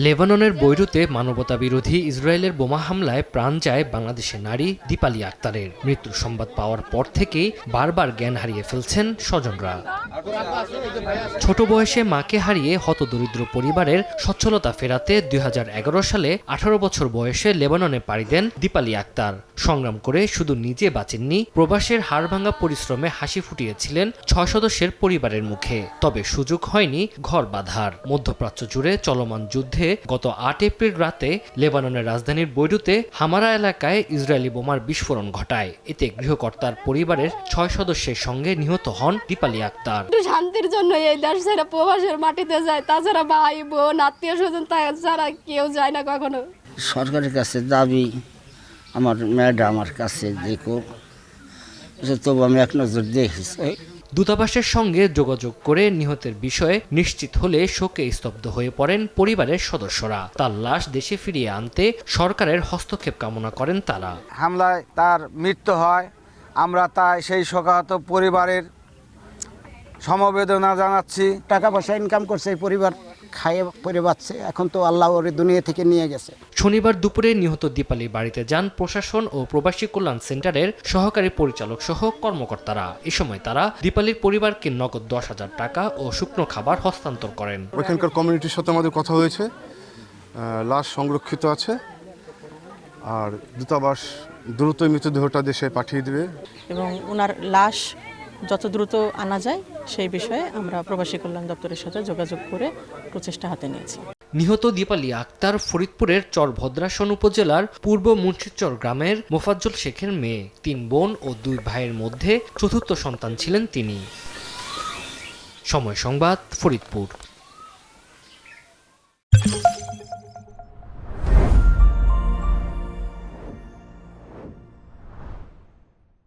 লেবাননের বৈরুতে মানবতাবিরোধী ইসরায়েলের বোমা হামলায় প্রাণ যায় বাংলাদেশের নারী দীপালি আক্তারের। মৃত্যুর সংবাদ পাওয়ার পর থেকেই বারবার জ্ঞান হারিয়ে ফেলছেন স্বজনরা। ছোট বয়সে মাকে হারিয়ে হতদরিদ্র পরিবারের সচ্ছলতা ফেরাতে ২০১১ সালে ১৮ বছর বয়সে লেবাননে পাড়ি দেন দীপালি আক্তার। সংগ্রাম করে শুধু নিজে বাঁচেননি, প্রবাসের হাড়ভাঙা পরিশ্রমে হাসি ফুটিয়েছিলেন ৬ সদস্যের পরিবারের মুখে। তবে সুযোগ হয়নি ঘর বাঁধার। মধ্যপ্রাচ্য জুড়ে চলমান যুদ্ধে গত ৮ এপ্রিল রাতে লেবাননের রাজধানীর বৈরুতে হামারা এলাকায় ইসরায়েলি বোমার বিস্ফোরণ ঘটায়। এতে গৃহকর্তার পরিবারের ৬ সদস্যের সঙ্গে নিহত হন দীপালি আক্তার। শান্তির জন্য এই দেশ ছেড়ে প্রবাসের মাটিতে যায়, তাছাড়া ভাই বোন আত্মীয় স্বজন ছাড়া কেউ যায় না কখনো। সরকারের কাছে দাবি, আমার মেয়েটা আমার কাছে দেখুক, তবু আমি এক নজর দেখেছি। দূতাবাসের সঙ্গে যোগাযোগ করে নিহতের বিষয়ে নিশ্চিত হলে শোকে স্তব্ধ হয়ে পড়েন পরিবারের সদস্যরা। তার লাশ দেশে ফিরিয়ে আনতে সরকারের হস্তক্ষেপ কামনা করেন তারা। হামলায় তার মৃত্যু হয়, আমরা তাই সেই শোকাহত পরিবারের সমবেদনা জানাচ্ছি। টাকা পয়সা ইনকাম করছে, পরিবার খাইয়ে পরে বাঁচছে, এখন তো আল্লাহ ওর দুনিয়া থেকে নিয়ে গেছে। শনিবার দুপুরে নিহত দীপালির বাড়িতে যান প্রশাসন ও প্রবাসী কল্যাণ সেন্টারের সহকারী পরিচালক সহ কর্মকর্তারা। এ সময় তারা দীপালির পরিবারকে নগদ ১০,০০০ টাকা ও শুকনো খাবার হস্তান্তর করেন। ওইখানকার কমিউনিটির সাথে আমাদের কথা হয়েছে, লাশ সংরক্ষিত আছে, আর দূতাবাস দ্রুত মৃতদেহটা দেশে পাঠিয়ে দেবে এবং ওনার লাশ যত দ্রুত আনা যায় সেই বিষয়ে আমরা প্রবাসী কল্যাণ দপ্তরের সাথে যোগাযোগ করে প্রচেষ্টা হাতে নিয়েছি। নিহত দীপালি আক্তার ফরিদপুরের চরভদ্রাসন উপজেলার পূর্ব মুন্সিরচর গ্রামের মোফাজ্জল শেখের মেয়ে। ৩ বোন ও ২ ভাইয়ের মধ্যে চতুর্থ সন্তান ছিলেন তিনি। সময় সংবাদ, ফরিদপুর।